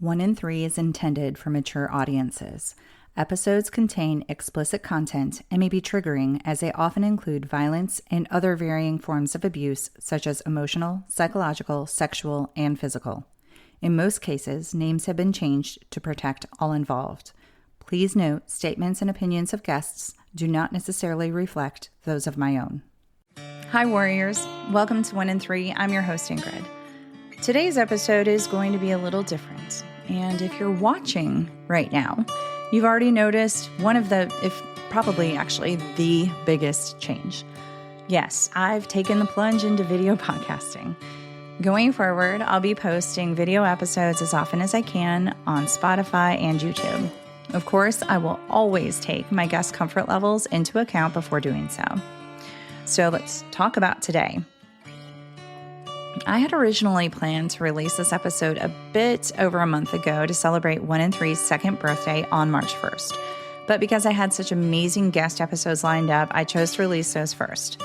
1 in 3 is intended for mature audiences. Episodes contain explicit content and may be triggering as they often include violence and other varying forms of abuse such as emotional, psychological, sexual, and physical. In most cases, names have been changed to protect all involved. Please note, statements and opinions of guests do not necessarily reflect those of my own. Hi, warriors. Welcome to 1 in 3. I'm your host, Ingrid. Today's episode is going to be a little different, and if you're watching right now, you've already noticed one of the, if probably actually the biggest change. Yes, I've taken the plunge into video podcasting. Going forward, I'll be posting video episodes as often as I can on Spotify and YouTube. Of course, I will always take my guest comfort levels into account before doing so. So let's talk about today. I had originally planned to release this episode a bit over a month ago to celebrate 1 in 3's second birthday on March 1st. But because I had such amazing guest episodes lined up, I chose to release those first.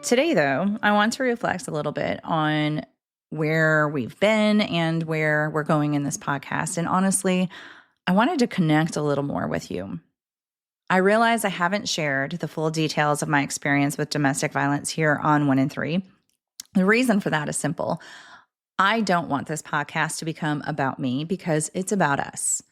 Today, though, I want to reflect a little bit on where we've been and where we're going in this podcast. And honestly, I wanted to connect a little more with you. I realize I haven't shared the full details of my experience with domestic violence here on 1 in 3. The reason for that is simple. I don't want this podcast to become about me because it's about us.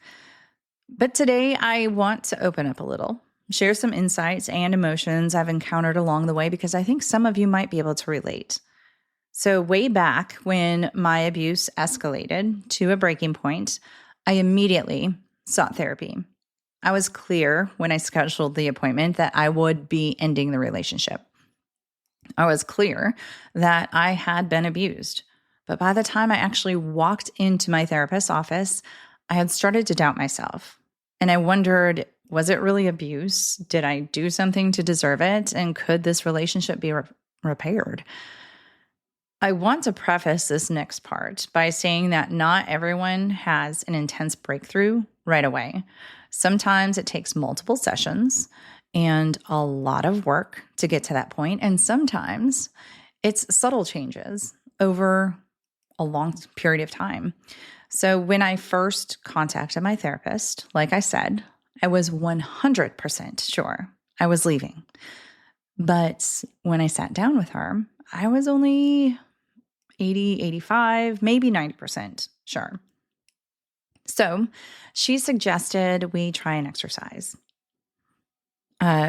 But today I want to open up a little, share some insights and emotions I've encountered along the way because I think some of you might be able to relate. So way back when my abuse escalated to a breaking point, I immediately sought therapy. I was clear when I scheduled the appointment that I would be ending the relationship. I was clear that I had been abused. But by the time I actually walked into my therapist's office, I had started to doubt myself. And I wondered, was it really abuse? Did I do something to deserve it? And could this relationship be repaired? I want to preface this next part by saying that not everyone has an intense breakthrough right away. Sometimes it takes multiple sessions and a lot of work to get to that point. And sometimes it's subtle changes over a long period of time. So when I first contacted my therapist, like I said, I was 100% sure I was leaving. But when I sat down with her, I was only 80, 85, maybe 90% sure. So she suggested we try an exercise.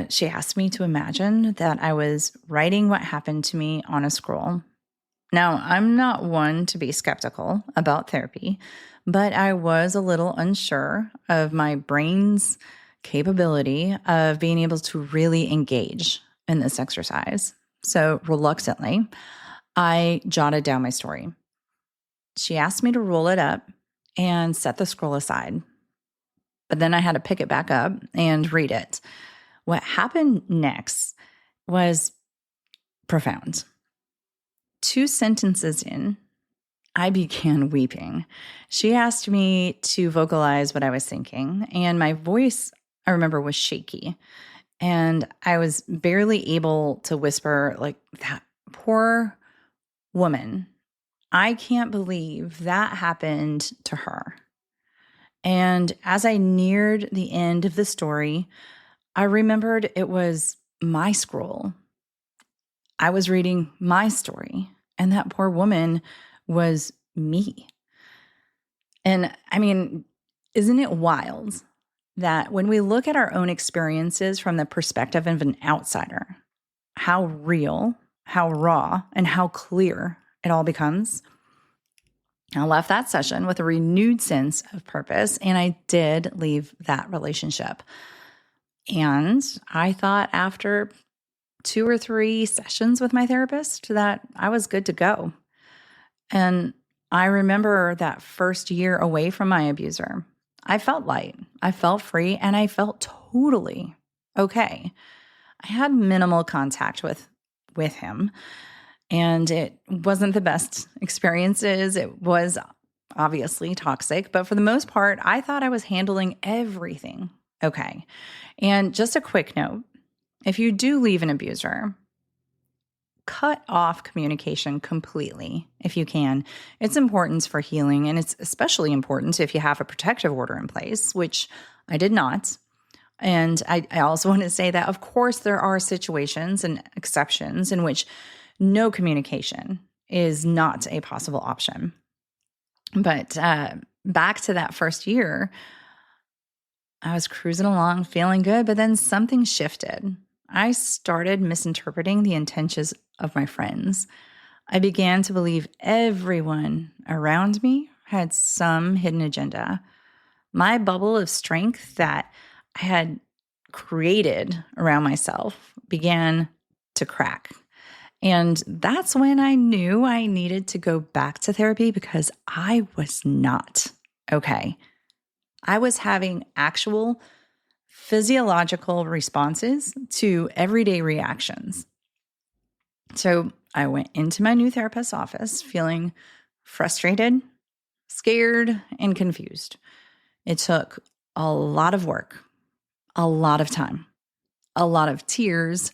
She asked me to imagine that I was writing what happened to me on a scroll. Now, I'm not one to be skeptical about therapy, but I was a little unsure of my brain's capability of being able to really engage in this exercise. So reluctantly, I jotted down my story. She asked me to roll it up and set the scroll aside. But then I had to pick it back up and read it. What happened next was profound. 2 sentences in, I began weeping. She asked me to vocalize what I was thinking, and my voice, I remember, was shaky. And I was barely able to whisper, like, that poor woman. I can't believe that happened to her. And as I neared the end of the story, I remembered it was my scroll. I was reading my story, and that poor woman was me. And I mean, isn't it wild that when we look at our own experiences from the perspective of an outsider, how real, how raw, and how clear it all becomes? I left that session with a renewed sense of purpose, and I did leave that relationship. And I thought after 2 or 3 sessions with my therapist that I was good to go. And I remember that first year away from my abuser, I felt light, I felt free, and I felt totally okay. I had minimal contact with him, and it wasn't the best experiences. It was obviously toxic, but for the most part, I thought I was handling everything okay. And just a quick note, if you do leave an abuser, cut off communication completely if you can. It's important for healing, and it's especially important if you have a protective order in place, which I did not. And I also want to say that, of course, there are situations and exceptions in which no communication is not a possible option. But back to that first year, I was cruising along, feeling good, but then something shifted. I started misinterpreting the intentions of my friends. I began to believe everyone around me had some hidden agenda. My bubble of strength that I had created around myself began to crack. And that's when I knew I needed to go back to therapy because I was not okay. I was having actual physiological responses to everyday reactions. So I went into my new therapist's office feeling frustrated, scared, and confused. It took a lot of work, a lot of time, a lot of tears,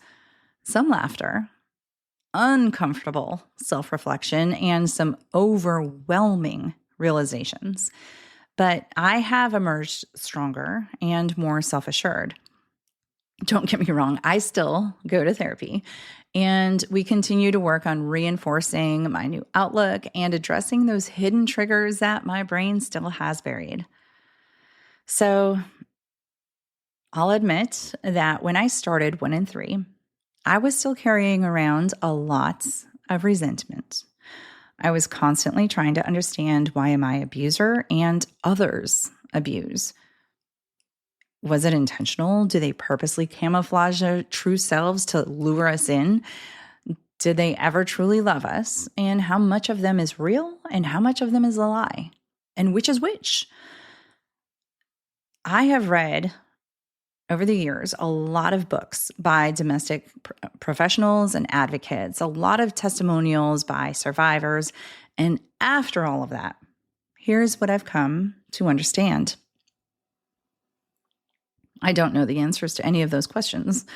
some laughter, uncomfortable self-reflection, and some overwhelming realizations. But I have emerged stronger and more self-assured. Don't get me wrong, I still go to therapy, and we continue to work on reinforcing my new outlook and addressing those hidden triggers that my brain still has buried. So I'll admit that when I started 1 and 3, I was still carrying around a lot of resentment. I was constantly trying to understand why my abuser and others abuse. Was it intentional? Do they purposely camouflage their true selves to lure us in? Did they ever truly love us? And how much of them is real and how much of them is a lie? And which is which? I have read over the years a lot of books by domestic professionals and advocates, a lot of testimonials by survivors. And after all of that, here's what I've come to understand. I don't know the answers to any of those questions.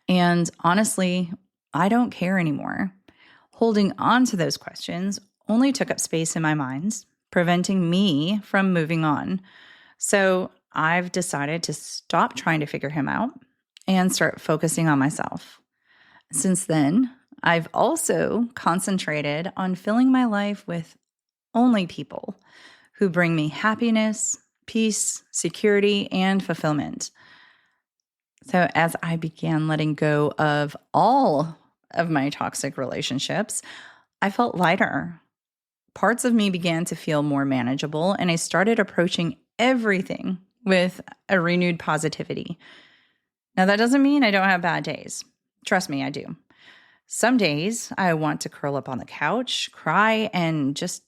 And honestly, I don't care anymore. Holding on to those questions only took up space in my mind, preventing me from moving on. So I've decided to stop trying to figure him out and start focusing on myself. Since then, I've also concentrated on filling my life with only people who bring me happiness, peace, security, and fulfillment. So as I began letting go of all of my toxic relationships, I felt lighter. Parts of me began to feel more manageable, and I started approaching everything with a renewed positivity. Now, that doesn't mean I don't have bad days. Trust me, I do. Some days I want to curl up on the couch, cry, and just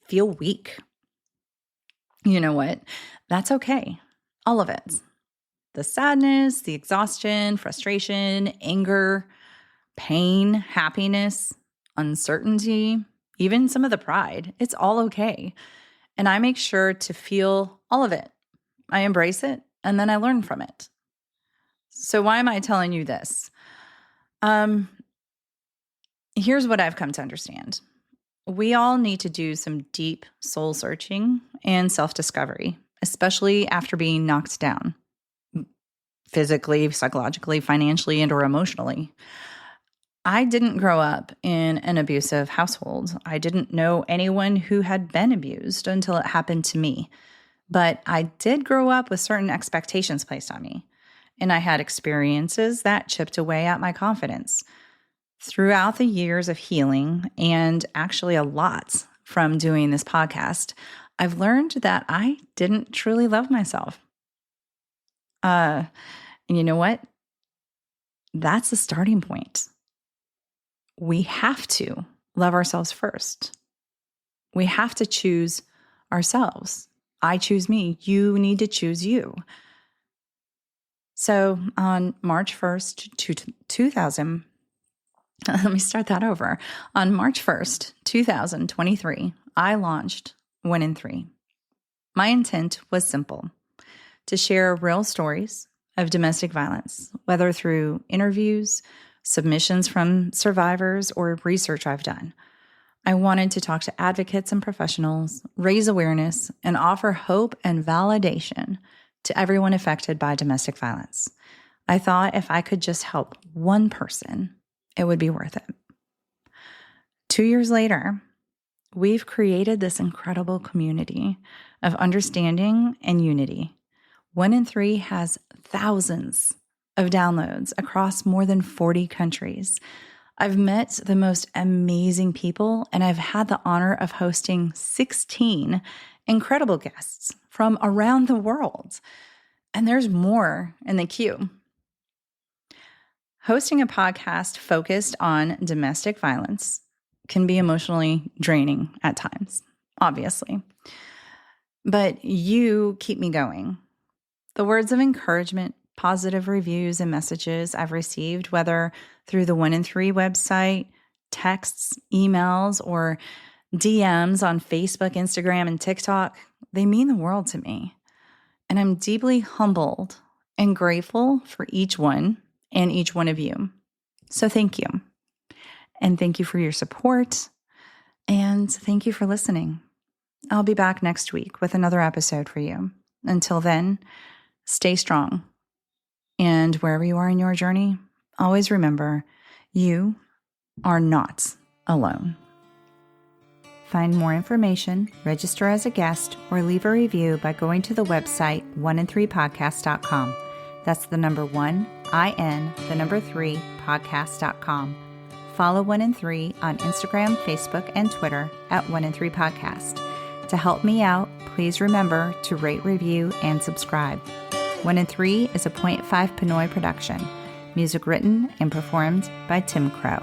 feel weak. You know what? That's okay. All of it. The sadness, the exhaustion, frustration, anger, pain, happiness, uncertainty, even some of the pride. It's all okay. And I make sure to feel all of it. I embrace it, and then I learn from it. So why am I telling you this? Here's what I've come to understand. We all need to do some deep soul searching and self-discovery, especially after being knocked down. Physically, psychologically, financially, and or emotionally. I didn't grow up in an abusive household. I didn't know anyone who had been abused until it happened to me. But I did grow up with certain expectations placed on me. And I had experiences that chipped away at my confidence. Throughout the years of healing, and actually a lot from doing this podcast, I've learned that I didn't truly love myself. And you know what? That's the starting point. We have to love ourselves first. We have to choose ourselves. I choose me. You need to choose you. So on March 1st, 2000, let me start that over. On March 1st, 2023, I launched 1 in 3. My intent was simple: to share real stories of domestic violence, whether through interviews, submissions from survivors, or research I've done. I wanted to talk to advocates and professionals, raise awareness, and offer hope and validation to everyone affected by domestic violence. I thought if I could just help one person, it would be worth it. 2 years later, we've created this incredible community of understanding and unity. 1 in 3 has thousands of downloads across more than 40 countries. I've met the most amazing people, and I've had the honor of hosting 16 incredible guests from around the world. And there's more in the queue. Hosting a podcast focused on domestic violence can be emotionally draining at times, obviously. But you keep me going. The words of encouragement, positive reviews, and messages I've received, whether through the 1 in 3 website, texts, emails, or DMs on Facebook, Instagram, and TikTok, they mean the world to me. And I'm deeply humbled and grateful for each one and each one of you. So thank you. And thank you for your support. And thank you for listening. I'll be back next week with another episode for you. Until then, stay strong. And wherever you are in your journey, always remember, you are not alone. Find more information, register as a guest, or leave a review by going to the website 1in3podcast.com. That's the number 1, IN, the number 3, podcast.com. Follow 1 in 3 on Instagram, Facebook, and Twitter at 1 in 3 podcast. To help me out, please remember to rate, review, and subscribe. 1 in 3 is a .5 Pinoy production. Music written and performed by Tim Crow.